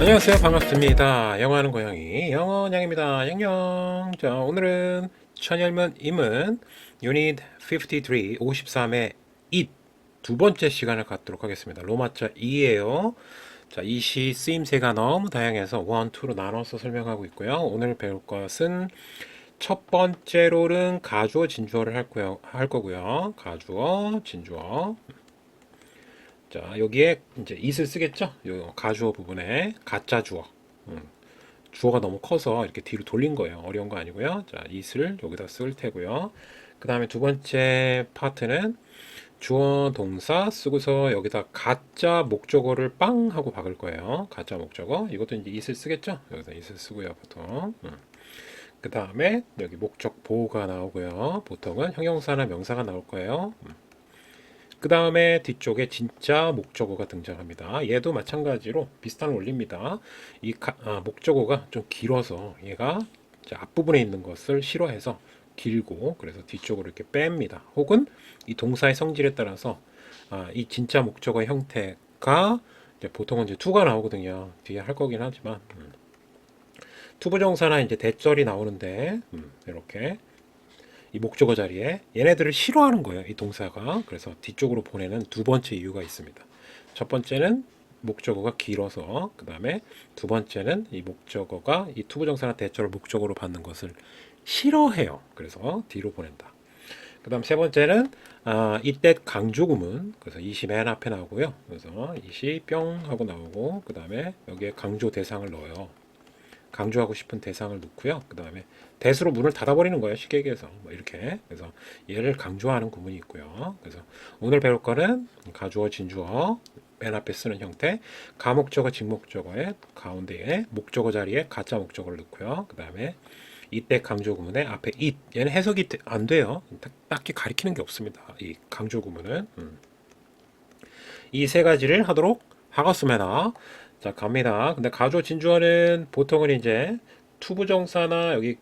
안녕하세요. 반갑습니다. 영어하는 고양이 영어냥입니다. 영영. 자, 오늘은 천열문 임은 유닛 53, 53의 it 두 번째 시간을 갖도록 하겠습니다. 로마자 2예요. 자, 이 시 쓰임새가 너무 다양해서 1, 2로 나눠서 설명하고 있고요. 오늘 배울 것은 첫 번째로는 가주어, 진주어를 할 거고요. 가주어, 진주어. 자, 여기에 이제 it을 쓰겠죠? 요 가주어 부분에 가짜 주어. 주어가 너무 커서 이렇게 뒤로 돌린 거예요. 어려운 거 아니고요. 자, it을 여기다 쓸 테고요. 그 다음에 두 번째 파트는 주어 동사 쓰고서 여기다 가짜 목적어를 빵 하고 박을 거예요. 가짜 목적어. 이것도 이제 it을 쓰겠죠? 여기다 it을 쓰고요, 보통. 그 다음에 여기 목적 보호가 나오고요. 보통은 형용사나 명사가 나올 거예요. 그 다음에 뒤쪽에 진짜 목적어가 등장합니다. 얘도 마찬가지로 비슷한 원리입니다. 이 목적어가 좀 길어서 얘가 앞부분에 있는 것을 싫어해서 길고 그래서 뒤쪽으로 이렇게 뺍니다. 혹은 이 동사의 성질에 따라서 이 진짜 목적어의 형태가 이제 보통은 이제 to가 나오거든요. 뒤에 할 거긴 하지만 투부정사나 이제 대절이 나오는데 이렇게 이 목적어 자리에 얘네들을 싫어하는 거예요. 이 동사가. 그래서 뒤쪽으로 보내는 두 번째 이유가 있습니다. 첫 번째는 목적어가 길어서, 그 다음에 두 번째는 이 목적어가 이 투부정사나 대절을 목적어로 받는 것을 싫어해요. 그래서 뒤로 보낸다. 그 다음 세 번째는 이때 강조구문. 그래서 이시 맨 앞에 나오고요. 그래서 이시 뿅 하고 나오고, 그 다음에 여기에 강조 대상을 넣어요. 강조하고 싶은 대상을 넣고요. 그 다음에 대수로 문을 닫아버리는 거예요. 쉽게 얘기해서 뭐 이렇게. 그래서 얘를 강조하는 구문이 있고요. 그래서 오늘 배울 거는 가주어, 진주어 맨 앞에 쓰는 형태, 가목적어, 직목적어의 가운데에 목적어 자리에 가짜 목적어를 넣고요. 그 다음에 이때 강조 구문의 앞에 it, 얘는 해석이 안 돼요. 딱히 가리키는 게 없습니다. 이 강조 구문은 이 세 가지를 하도록 하겠습니다. 자, 갑니다. 근데 가주어 진주어는 보통은 이제 투부정사나 여기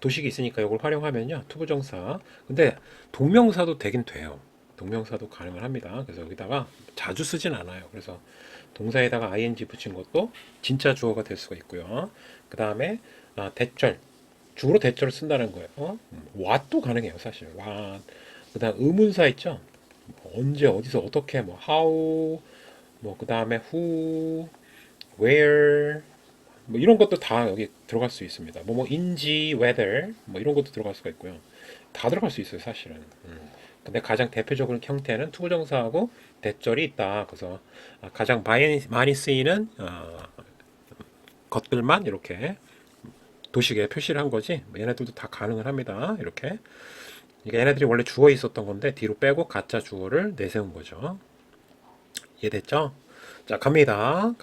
도식이 있으니까 이걸 활용하면요. 투부정사. 근데 동명사도 되긴 돼요. 동명사도 가능을 합니다. 그래서 여기다가 자주 쓰진 않아요. 그래서 동사에다가 ing 붙인 것도 진짜 주어가 될 수가 있고요. 그 다음에 대절. 주로 대절을 쓴다는 거예요. what도 가능해요, 사실. what. 그 다음 의문사 있죠? 언제, 어디서, 어떻게, 뭐 how, 뭐 그 다음에 who, where, 뭐 이런 것도 다 여기 들어갈 수 있습니다. 인지, whether, 뭐 이런 것도 들어갈 수가 있고요. 다 들어갈 수 있어요, 사실은. 근데 가장 대표적인 형태는 투부정사하고 대절이 있다. 그래서 가장 많이 쓰이는 것들만 이렇게 도식에 표시를 한 거지. 얘네들도 다 가능을 합니다. 이렇게. 이게 얘네들이 원래 주어에 있었던 건데 뒤로 빼고 가짜 주어를 내세운 거죠. 이해됐죠? 자, 갑니다.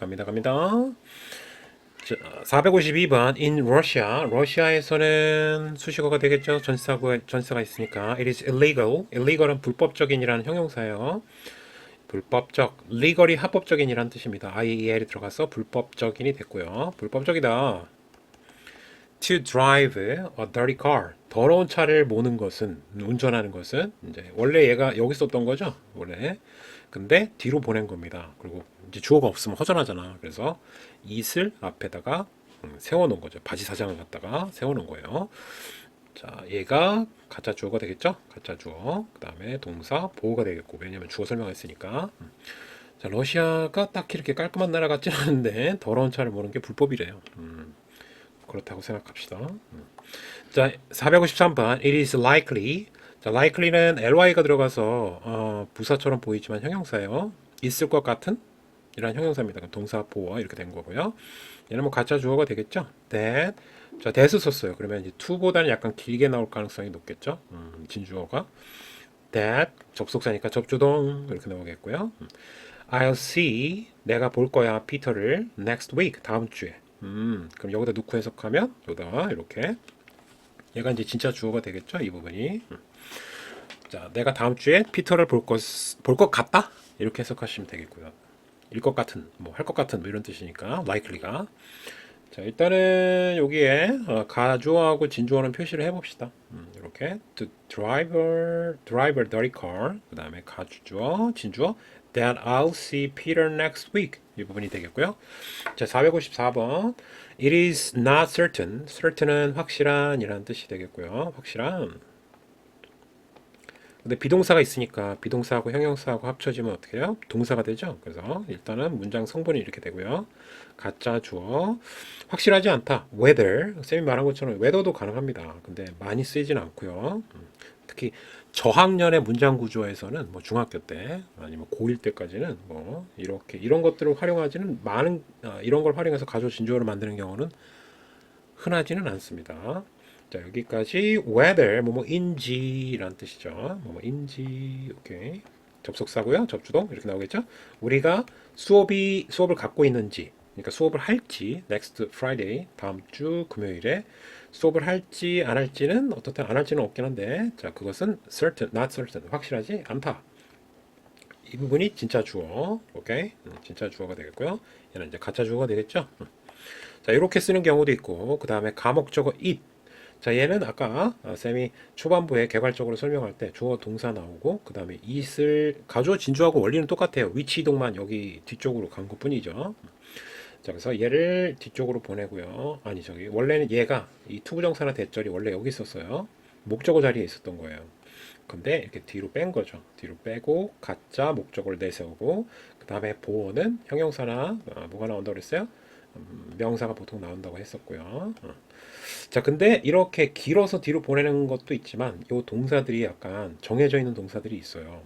자, 452번 in Russia. 러시아에서는 수식어가 되겠죠. 전사가 있으니까 it is illegal. illegal은 불법적인이라는 형용사예요. 불법적, legal이 합법적인이라는 뜻입니다. IEL이 들어가서 불법적인이 됐고요. 불법적이다. To drive a dirty car. 더러운 차를 모는 것은, 운전하는 것은, 이제, 원래 얘가 여기 썼던 거죠? 원래. 근데 뒤로 보낸 겁니다. 그리고 이제 주어가 없으면 허전하잖아. 그래서 it을 앞에다가 세워놓은 거죠. 바지 사장을 갖다가 세워놓은 거예요. 자, 얘가 가짜 주어가 되겠죠? 가짜 주어. 그 다음에 동사 보호가 되겠고, 왜냐면 주어 설명했으니까. 자, 러시아가 딱히 이렇게 깔끔한 나라 같지는 않은데 더러운 차를 모는 게 불법이래요. 그렇다고 생각합시다. 자, 453번. It is likely. 자, likely는 ly가 들어가서 부사처럼 보이지만 형용사예요. 있을 것 같은 이란 형용사입니다. 동사 보어 이렇게 된 거고요. 얘는 뭐 가짜 주어가 되겠죠. that. 자, that을 썼어요. 그러면 이제 to보다는 약간 길게 나올 가능성이 높겠죠. 진주어가 that 접속사니까 접주동 이렇게 나오겠고요. I'll see. 내가 볼 거야 피터를 next week 다음 주에. 그럼 여기다 넣고 해석하면 여기다 이렇게 얘가 이제 진짜 주어가 되겠죠. 이 부분이. 자, 내가 다음 주에 피터를 볼 것 같다. 이렇게 해석하시면 되겠고요. 일 것 같은, 뭐 할 것 같은 뭐 이런 뜻이니까 likely가. 자, 일단은 여기에 가주어하고 진주어는 표시를 해봅시다. 이렇게 to drive a dirty car. 그 다음에 가주어, 진주어 that I'll see Peter next week. 이 부분이 되겠고요. 자, 454번. It is not certain. certain은 확실한 이라는 뜻이 되겠고요. 확실한. 근데 비동사가 있으니까 비동사하고 형용사하고 합쳐지면 어떻게 해요? 동사가 되죠. 그래서 일단은 문장 성분이 이렇게 되고요. 가짜 주어. 확실하지 않다. whether. 쌤이 말한 것처럼 whether도 가능합니다. 근데 많이 쓰이진 않고요. 특히 저학년의 문장 구조에서는 뭐 중학교 때 아니면 고1 때까지는 뭐 이렇게 이런 것들을 활용하지는 많은 이런 걸 활용해서 가조 진주어를 만드는 경우는 흔하지는 않습니다. 자, 여기까지 whether 뭐뭐인지라는 뜻이죠. 뭐뭐인지. 오케이. 접속사고요. 접주동 이렇게 나오겠죠. 우리가 수업을 갖고 있는지, 그러니까 수업을 할지 next Friday 다음 주 금요일에 수업을 할지 안 할지는 어떻든 안 할지는 없긴 한데, 자, 그것은 certain, not certain, 확실하지 않다. 이 부분이 진짜 주어. 오케이. 진짜 주어가 되겠고요. 얘는 이제 가짜 주어가 되겠죠. 자, 이렇게 쓰는 경우도 있고, 그 다음에 가목적어 it. 자, 얘는 아까 쌤이 초반부에 개괄적으로 설명할 때 주어 동사 나오고, 그 다음에 it을 가주어 진주하고 원리는 똑같아요. 위치 이동만 여기 뒤쪽으로 간 것뿐이죠. 자, 그래서 얘를 뒤쪽으로 보내고요. 아니, 저기 원래는 얘가 이 투부정사나 대절이 원래 여기 있었어요. 목적어 자리에 있었던 거예요. 근데 이렇게 뒤로 뺀 거죠. 뒤로 빼고 가짜 목적어를 내세우고, 그 다음에 보어는 형용사나 뭐가 나온다고 그랬어요? 명사가 보통 나온다고 했었고요. 자, 근데 이렇게 길어서 뒤로 보내는 것도 있지만 이 동사들이 약간 정해져 있는 동사들이 있어요.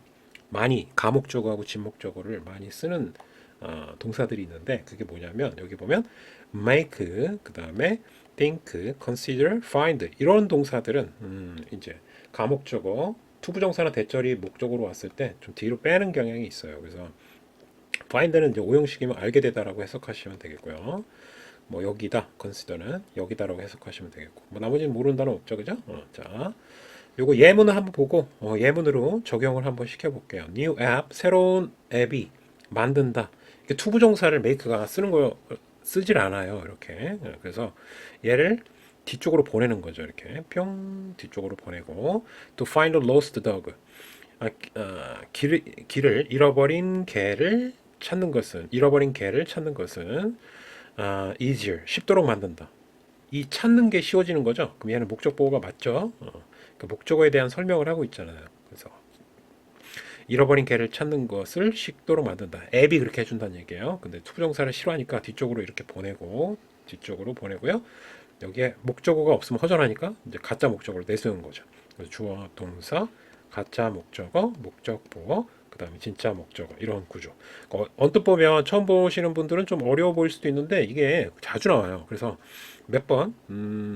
많이 가목적어하고 진목적어를 많이 쓰는 동사들이 있는데, 그게 뭐냐면 여기 보면 make, 그 다음에 think, consider, find 이런 동사들은 이제 가목적어 투부정사나 대절이 목적으로 왔을 때 좀 뒤로 빼는 경향이 있어요. 그래서 find는 이제 오형식이면 알게 되다라고 해석하시면 되겠고요. 뭐 여기다, consider는 여기다라고 해석하시면 되겠고, 뭐 나머지는 모르는 단어 없죠, 그죠? 자, 요거 예문을 한번 보고 예문으로 적용을 한번 시켜볼게요. New app, 새로운 앱이 만든다. 이게 투부정사를 make가 쓰는 거 쓰질 않아요, 이렇게. 그래서 얘를 뒤쪽으로 보내는 거죠, 이렇게 뿅 뒤쪽으로 보내고, to find a lost dog. 길을 잃어버린 개를 찾는 것은, easier, 쉽도록 만든다. 이 찾는 게 쉬워지는 거죠. 그럼 얘는 목적 보호가 맞죠? 그 목적어에 대한 설명을 하고 있잖아요. 그래서 잃어버린 개를 찾는 것을 쉽도록 만든다. 앱이 그렇게 해준다는 얘기예요. 근데 투부정사를 싫어하니까 뒤쪽으로 이렇게 보내고, 뒤쪽으로 보내고요. 여기에 목적어가 없으면 허전하니까 이제 가짜 목적어를 내세우는 거죠. 그래서 주어, 동사, 가짜 목적어, 목적보어, 그 다음에 진짜 목적어, 이런 구조. 언뜻 보면 처음 보시는 분들은 좀 어려워 보일 수도 있는데 이게 자주 나와요. 그래서 몇 번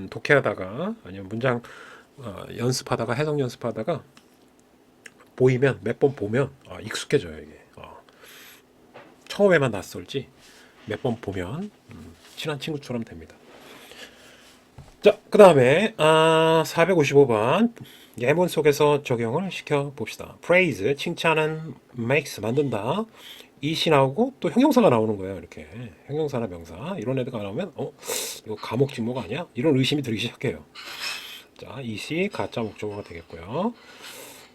독해하다가 아니면 문장 연습하다가, 해석 연습하다가 보이면 몇 번 보면 익숙해져요, 이게. 처음에만 낯설지 몇 번 보면 친한 친구처럼 됩니다. 자, 그 다음에 455번 예문 속에서 적용을 시켜 봅시다. praise, 칭찬은 makes, 만든다. 이시 나오고 또 형용사가 나오는 거예요. 이렇게 형용사나 명사 이런 애들가 나오면 이거 가목 직목 아니야? 이런 의심이 들기 시작해요. 자, 이시 가짜 목적어가 되겠고요.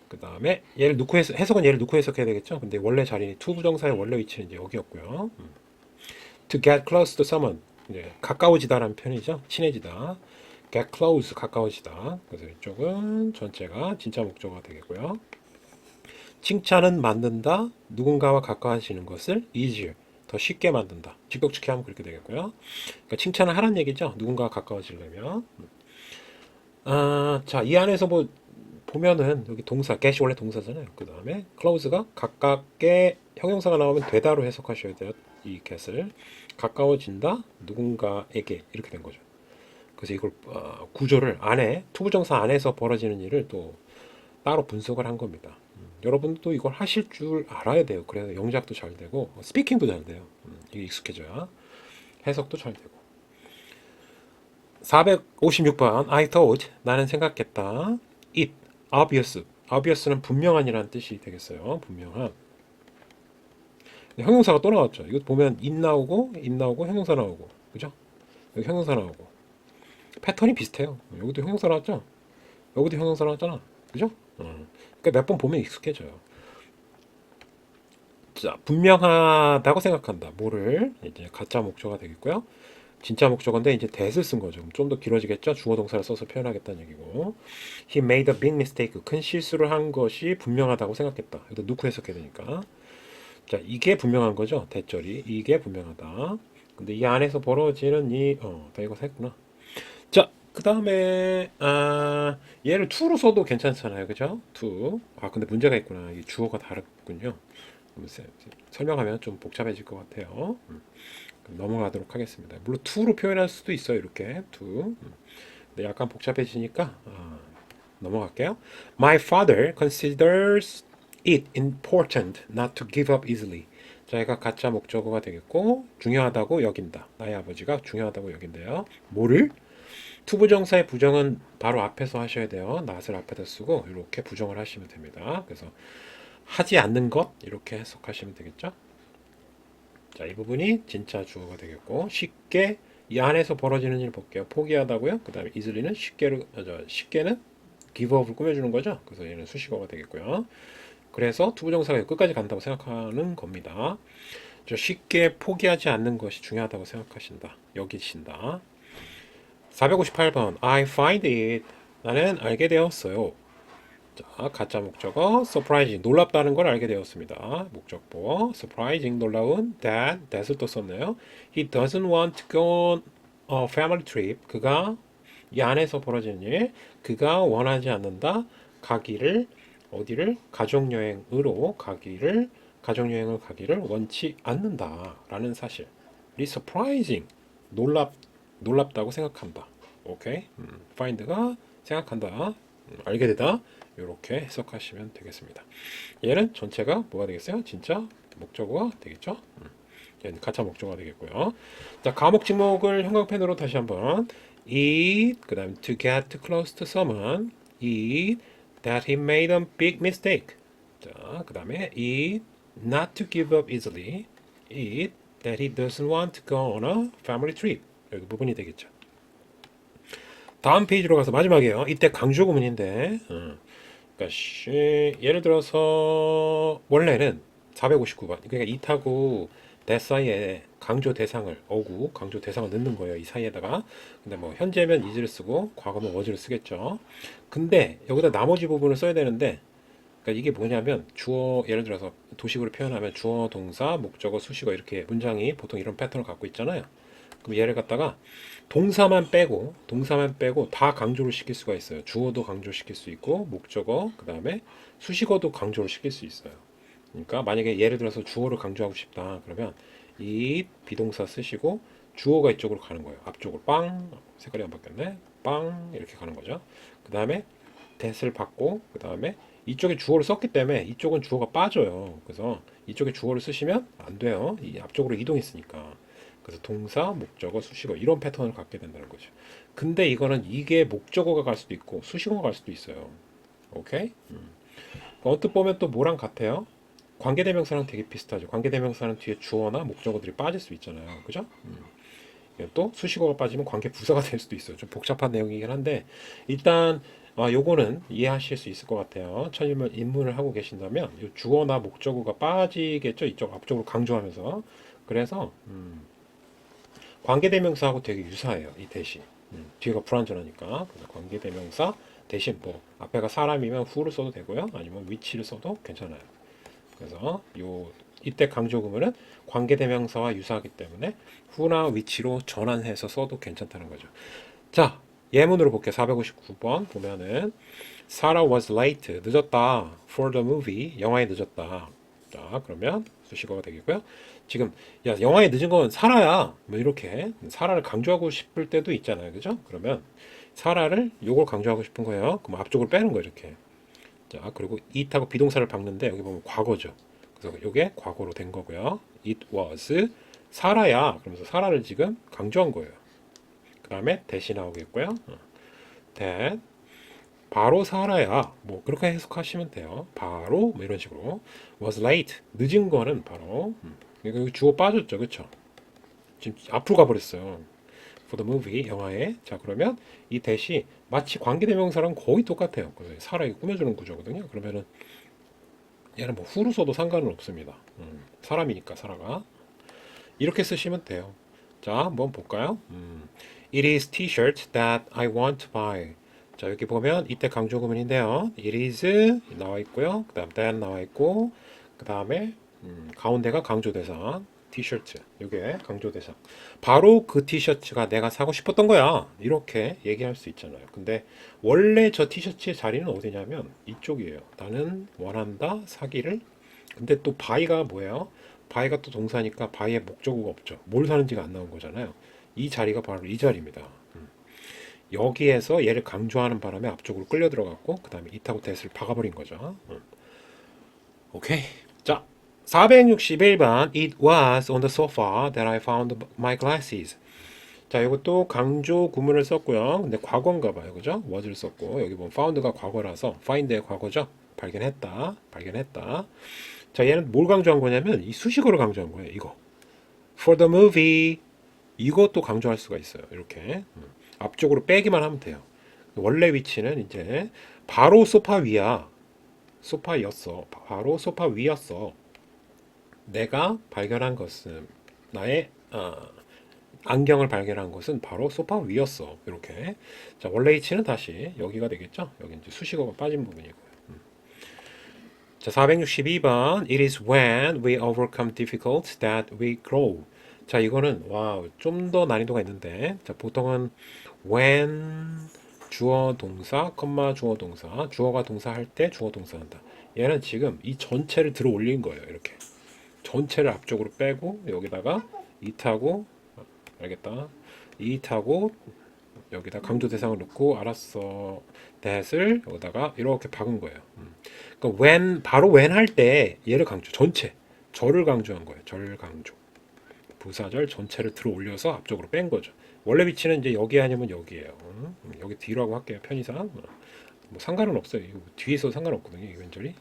그 다음에 얘를 넣고 해석은 얘를 넣고 해석해야 되겠죠. 근데 원래 자리 투부정사의 원래 위치는 이제 여기였고요. To get close to someone, 이제 가까워지다라는 편이죠. 친해지다. get close, 가까워지다. 그래서 이쪽은 전체가 진짜 목적어가 되겠고요. 칭찬은 만든다. 누군가와 가까워지는 것을 easier, 더 쉽게 만든다. 직독측해 하면 그렇게 되겠고요. 그러니까 칭찬을 하라는 얘기죠. 누군가와 가까워지려면. 자, 이 안에서 뭐 보면은 여기 동사, get이 원래 동사잖아요. 그 다음에 close가 가깝게, 형용사가 나오면 되다로 해석하셔야 돼요. 이 get을. 가까워진다. 누군가에게, 이렇게 된 거죠. 그래서 이걸 구조를 안에, 투부정사 안에서 벌어지는 일을 또 따로 분석을 한 겁니다. 여러분도 이걸 하실 줄 알아야 돼요. 그래서 영작도 잘 되고 스피킹도 잘 돼요. 이게 익숙해져야 해석도 잘 되고. 456번 I thought, 나는 생각했다. it, obvious, obvious는 분명한이라는 뜻이 되겠어요. 분명한. 형용사가 또 나왔죠. 이거 보면 it 나오고 형용사 나오고, 그죠? 여기 형용사 나오고 패턴이 비슷해요. 여기도 형용사 나왔죠? 여기도 형용사 나왔잖아. 그죠? 그러니까 몇 번 보면 익숙해져요. 자, 분명하다고 생각한다. 뭐를 이제 가짜 목적어가 되겠고요. 진짜 목적어인데 이제 that을 쓴 거죠. 좀 더 길어지겠죠. 주어 동사를 써서 표현하겠다는 얘기고. He made a big mistake. 큰 실수를 한 것이 분명하다고 생각했다. 이거 넣고 해석해야 되니까. 자, 이게 분명한 거죠. 대절이 이게 분명하다. 근데 이 안에서 벌어지는 다 이거 했구나. 자, 그 다음에 얘를 to로 써도 괜찮잖아요, 그죠? to. 근데 문제가 있구나. 이 주어가 다르군요. 설명하면 좀 복잡해질 것 같아요. 넘어가도록 하겠습니다. 물론 to로 표현할 수도 있어요, 이렇게 to. 근데 약간 복잡해지니까 넘어갈게요. My father considers it important not to give up easily. 자기가 가짜 목적어가 되겠고 중요하다고 여긴다. 나의 아버지가 중요하다고 여긴대요. 뭐를? 투부정사의 부정은 바로 앞에서 하셔야 돼요. not을 앞에다 쓰고 이렇게 부정을 하시면 됩니다. 그래서 하지 않는 것 이렇게 해석하시면 되겠죠. 자, 이 부분이 진짜 주어가 되겠고 쉽게 이 안에서 벌어지는 일 볼게요. 포기하다고요. 그 다음에 easily는 쉽게는 give up을 꾸며주는 거죠. 그래서 얘는 수식어가 되겠고요. 그래서 투부정사가 끝까지 간다고 생각하는 겁니다. 쉽게 포기하지 않는 것이 중요하다고 생각하신다. 여기신다. 458번 I find it 나는 알게 되었어요. 자, 가짜 목적어 surprising 놀랍다는 걸 알게 되었습니다. 목적보 surprising 놀라운 that을 또 썼네요. He doesn't want to go on a family trip. 그가 이 안에서 벌어지는 일 그가 원하지 않는다. 가기를 어디를 가족여행을 가기를 원치 않는다라는 사실. 이 surprising 놀랍다고 생각한다. 오케이. find가 생각한다. 알게 되다. 이렇게 해석하시면 되겠습니다. 얘는 전체가 뭐가 되겠어요? 진짜 목적어가 되겠죠? 얘는 가짜 목적어가 되겠고요. 자, 과목 지목을 형광펜으로 다시 한번 eat, 그 다음 to get too close to someone, eat, that he made a big mistake. 자, 그 다음에 eat, not to give up easily, eat, that he doesn't want to go on a family trip. 여기 부분이 되겠죠. 다음 페이지로 가서 마지막이에요. 이때 강조 구문인데, 그러니까 예를 들어서 원래는 459번, 그러니까 이타고 대 사이에 강조 대상을 넣는 거예요. 이 사이에다가. 근데 뭐 현재면 is를 쓰고 과거면 was를 쓰겠죠. 근데 여기다 나머지 부분을 써야 되는데, 그러니까 이게 뭐냐면 주어 예를 들어서 도식으로 표현하면 주어, 동사, 목적어, 수식어 이렇게 문장이 보통 이런 패턴을 갖고 있잖아요. 그럼 얘를 갖다가 동사만 빼고 다 강조를 시킬 수가 있어요. 주어도 강조시킬 수 있고 목적어 그 다음에 수식어도 강조를 시킬 수 있어요. 그러니까 만약에 예를 들어서 주어를 강조하고 싶다 그러면 이 비동사 쓰시고 주어가 이쪽으로 가는 거예요. 앞쪽으로 빵 색깔이 안 바뀌었네. 빵 이렇게 가는 거죠. 그 다음에 that을 받고 그 다음에 이쪽에 주어를 썼기 때문에 이쪽은 주어가 빠져요. 그래서 이쪽에 주어를 쓰시면 안 돼요. 이 앞쪽으로 이동했으니까. 그래서 동사, 목적어, 수식어 이런 패턴을 갖게 된다는 거죠. 근데 이거는 이게 목적어가 갈 수도 있고 수식어가 갈 수도 있어요. 오케이? 언뜻 보면 또 뭐랑 같아요? 관계대명사랑 되게 비슷하죠. 관계대명사는 뒤에 주어나 목적어들이 빠질 수 있잖아요. 그죠? 또 수식어가 빠지면 관계부사가 될 수도 있어요. 좀 복잡한 내용이긴 한데 일단 요거는 이해하실 수 있을 것 같아요. 첫 입문을 하고 계신다면 요 주어나 목적어가 빠지겠죠. 이쪽 앞쪽으로 강조하면서 그래서 관계대명사하고 되게 유사해요. 이 대신 뒤가 불완전하니까 관계대명사 대신 뭐 앞에가 사람이면 who를 써도 되고요. 아니면 which를 써도 괜찮아요. 그래서 이때 강조구문은 관계대명사와 유사하기 때문에 who나 which로 전환해서 써도 괜찮다는 거죠. 자, 예문으로 볼게요. 459번 보면은 Sarah was late. 늦었다. For the movie. 영화에 늦었다. 자, 그러면 수식어가 되겠고요. 지금 야, 영화에 늦은 건 사라야. 뭐 이렇게 사라를 강조하고 싶을 때도 있잖아요. 그죠? 그러면 사라를 요걸 강조하고 싶은 거예요. 그럼 앞쪽으로 빼는 거예요. 이렇게. 자, 그리고 it하고 비동사를 박는데 여기 보면 과거죠. 그래서 이게 과거로 된 거고요. It was 사라야. 그러면서 사라를 지금 강조한 거예요. 그 다음에 that이 나오겠고요. that 바로 사라야. 뭐 그렇게 해석하시면 돼요. 바로 뭐 이런 식으로 was late 늦은 거는 바로 여기 주어 빠졌죠, 그렇죠? 지금 앞으로 가버렸어요. For the movie 영화에 자 그러면 이 that이 마치 관계대명사랑 거의 똑같아요. 사라에 꾸며주는 구조거든요. 그러면은 얘는 뭐 후로 써도 상관은 없습니다. 사람이니까 살아가. 이렇게 쓰시면 돼요. 자, 한번 볼까요? It is t-shirt that I want to buy. 자, 여기 보면 이때 강조 구문인데요. It is 나와 있고요. 그 다음 that 나와 있고 그 다음에 가운데가 강조 대상 티셔츠. 이게 강조 대상. 바로 그 티셔츠가 내가 사고 싶었던 거야. 이렇게 얘기할 수 있잖아요. 근데 원래 저 티셔츠의 자리는 어디냐면 이쪽이에요. 나는 원한다 사기를. 근데 또 buy가 뭐예요? buy가 또 동사니까 buy의 목적어가 없죠. 뭘 사는지가 안 나온 거잖아요. 이 자리가 바로 이 자리입니다. 여기에서 얘를 강조하는 바람에 앞쪽으로 끌려 들어갔고 그 다음에 it하고 that을 박아버린 거죠. 오케이. 자, 461번. It was on the sofa that I found my glasses. 자, 이것도 강조 구문을 썼고요. 근데 과거인가 봐요. 그죠? was를 썼고 여기 보면 found가 과거라서 find의 과거죠. 발견했다. 발견했다. 자, 얘는 뭘 강조한 거냐면 이 수식어를 강조한 거예요. 이거. For the movie. 이것도 강조할 수가 있어요. 이렇게. 앞쪽으로 빼기만 하면 돼요. 원래 위치는 이제 바로 소파 위야. 소파였어. 바로 소파 위였어. 내가 발견한 것은 나의 안경을 발견한 것은 바로 소파 위였어. 이렇게. 자, 원래 위치는 다시 여기가 되겠죠? 여기 이제 수식어가 빠진 부분이고요. 자, 462번. It is when we overcome difficulties that we grow. 자, 이거는 와, 좀 더 난이도가 있는데. 자, 보통은 when 주어 동사, 컴마 주어 동사, 주어가 동사 할 때 주어 동사 한다. 얘는 지금 이 전체를 들어 올린 거예요. 이렇게. 전체를 앞쪽으로 빼고 여기다가 it하고 알겠다. it하고 여기다 강조 대상을 넣고 알았어. that을 여기다가 이렇게 박은 거예요. 그러니까 when 바로 when 할 때 얘를 강조 전체 절을 강조한 거예요. 절 강조. 부사절 전체를 들어 올려서 앞쪽으로 뺀 거죠. 원래 위치는 이제 여기 아니면 여기예요. 여기 뒤라고 할게요. 편의상. 뭐 상관은 없어요. 이거 뒤에서 상관없거든요. 이 왼절이.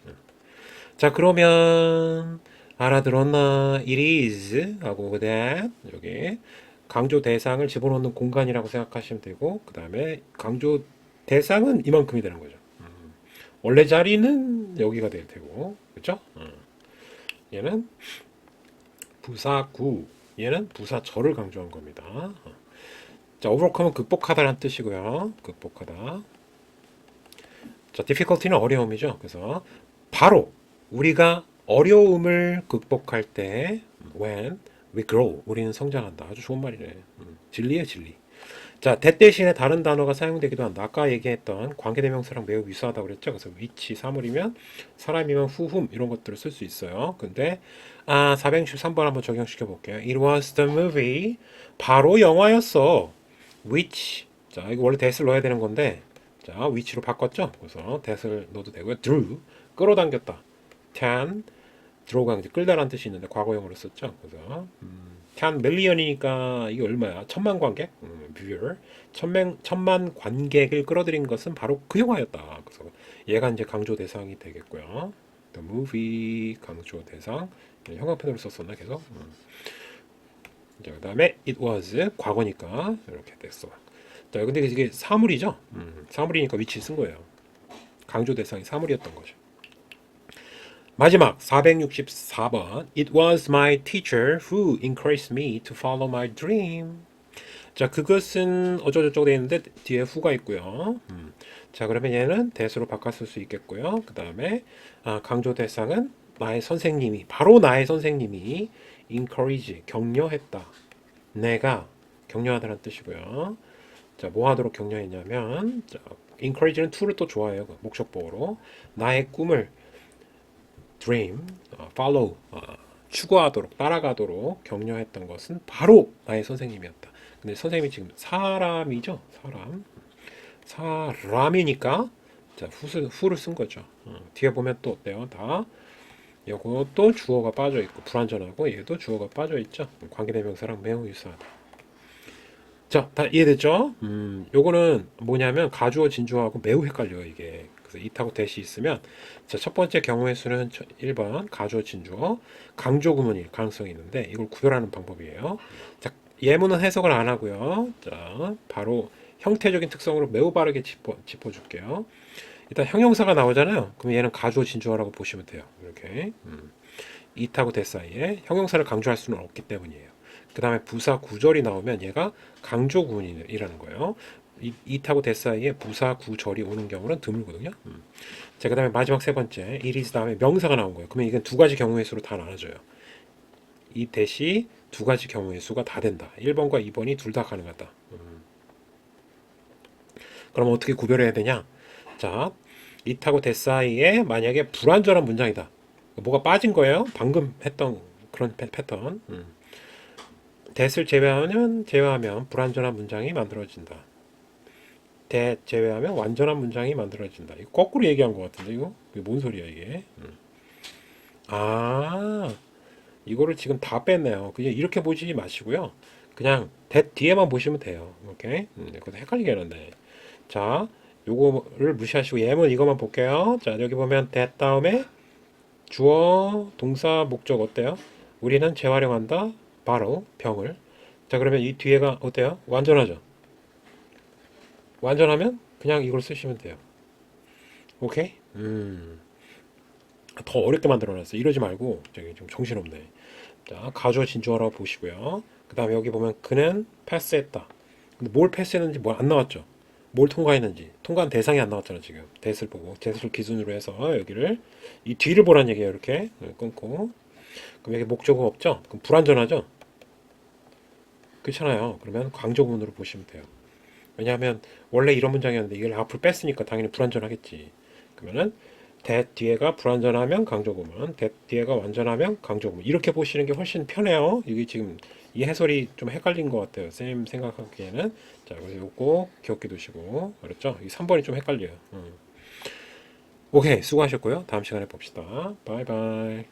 자, 그러면 알아들었나? It is 하고 that 여기 강조 대상을 집어넣는 공간이라고 생각하시면 되고 그 다음에 강조 대상은 이만큼이 되는 거죠. 원래 자리는 여기가 될 테고 그렇죠? 얘는 부사구 얘는 부사절을 강조한 겁니다. 자, overcome은 극복하다라는 뜻이고요. 극복하다. 자, difficulty는 어려움이죠. 그래서 바로 우리가 어려움을 극복할 때 when we grow 우리는 성장한다. 아주 좋은 말이네. 진리예요, 진리. 자, that 대신에 다른 단어가 사용되기도 한다. 아까 얘기했던 관계대명사랑 매우 유사하다고 그랬죠. 그래서 which 사물이면 사람이면 who, whom 이런 것들을 쓸 수 있어요. 근데 463번 한번 적용시켜 볼게요. It was the movie. 바로 영화였어. which. 자, 이거 원래 that을 넣어야 되는 건데 자, which로 바꿨죠. 그래서 that을 넣어도 되고요. drew. 끌어당겼다. can. draw가 이제 끌다라는 뜻이 있는데 과거형으로 썼죠. 그래서 10million이니까 이게 얼마야? 천만 관객? viewer. 천만 관객을 끌어들인 것은 바로 그 영화였다. 그래서 얘가 이제 강조 대상이 되겠고요. The movie 강조 대상. 형광펜으로 썼었나 계속? 자, 그다음에 it was 과거니까 이렇게 됐어. 자, 근데 이게 사물이죠? 사물이니까 위치 쓴 거예요. 강조 대상이 사물이었던 거죠. 마지막 464번. It was my teacher who encouraged me to follow my dream. 자, 그것은 어쩌고저쩌고 되어 있는데 뒤에 who가 있고요. 자, 그러면 얘는 that으로 바꿨을 수 있겠고요. 그 다음에 강조 대상은 나의 선생님이 바로 나의 선생님이 encourage 격려했다. 내가 격려하다는 뜻이고요. 자, 뭐 하도록 격려했냐면 자, encourage는 to를 또 좋아해요. 목적보어로 나의 꿈을 dream, follow, 추구하도록, 따라가도록 격려했던 것은 바로 나의 선생님이었다. 근데 선생님이 지금 사람이죠? 사람이니까 자, 후를 쓴 거죠. 뒤에 보면 또 어때요? 다 이것도 주어가 빠져 있고 불완전하고 얘도 주어가 빠져 있죠. 관계대명사랑 매우 유사하다. 자, 다 이해됐죠? 요거는 뭐냐면 가주어 진주어하고 매우 헷갈려요, 이게. 그래서 it하고 that이 있으면 자, 첫 번째 경우의 수는 1번 가주어 진주어 강조 구문일 가능성이 있는데 이걸 구별하는 방법이에요. 자, 예문은 해석을 안 하고요. 자, 바로 형태적인 특성으로 매우 빠르게 짚어줄게요. 일단 형용사가 나오잖아요. 그럼 얘는 가주어 진주어라고 보시면 돼요. 이렇게 it하고 that 사이에 형용사를 강조할 수는 없기 때문이에요. 그 다음에 부사 구절이 나오면 얘가 강조 구문이라는 거예요. it하고 that 사이에 부사 구절이 오는 경우는 드물거든요. 자, 그 다음에 마지막 세 번째 it is 다음에 명사가 나온 거예요. 그러면 이건 두 가지 경우의 수로 다 나눠져요. 이 대시 두 가지 경우의 수가 다 된다. 1번과 2번이 둘 다 가능하다. 그럼 어떻게 구별해야 되냐? 자, it하고 that 사이에 만약에 불완전한 문장이다. 뭐가 빠진 거예요? 방금 했던 그런 패턴. that을 제외하면 불완전한 문장이 만들어진다. that 제외하면 완전한 문장이 만들어진다. 이거 거꾸로 얘기한 것 같은데 이게 뭔 소리야 이게? 아, 이거를 지금 다 뺐네요. 그냥 이렇게 보지 마시고요. 그냥 that 뒤에만 보시면 돼요. 오케이? 이거 헷갈리게 하는데. 자, 요거를 무시하시고 예문 이것만 볼게요. 자, 여기 보면 that 다음에 주어, 동사, 목적 어때요? 우리는 재활용한다. 바로 병을. 자, 그러면 이 뒤에가 어때요? 완전하죠? 완전하면 그냥 이걸 쓰시면 돼요. 오케이? 더 어렵게 만들어놨어요. 이러지 말고 저기 좀 정신없네. 자, 가주어 진주어라고 보시고요. 그 다음에 여기 보면 그는 패스했다. 근데 뭘 패스했는지 뭘 안 나왔죠? 뭘 통과했는지 통과한 대상이 안 나왔잖아 지금. 대를 보고 대를 기준으로 해서 여기를 이 뒤를 보란 얘기예요. 이렇게 끊고 그럼 여기 목적어 없죠? 그럼 불완전하죠? 그렇잖아요. 그러면 강조문으로 보시면 돼요. 왜냐하면 원래 이런 문장이었는데 이걸 앞으로 뺐으니까 당연히 불완전하겠지. 그러면은 that 뒤에가 불완전하면 강조구문, that 뒤에가 완전하면 강조구문 이렇게 보시는 게 훨씬 편해요. 이게 지금 이 해설이 좀 헷갈린 것 같아요. 쌤 생각하기에는. 자, 그래서 요거 기억해 두시고 알았죠? 이 3번이 좀 헷갈려요. 오케이, 수고하셨고요. 다음 시간에 봅시다. 바이바이.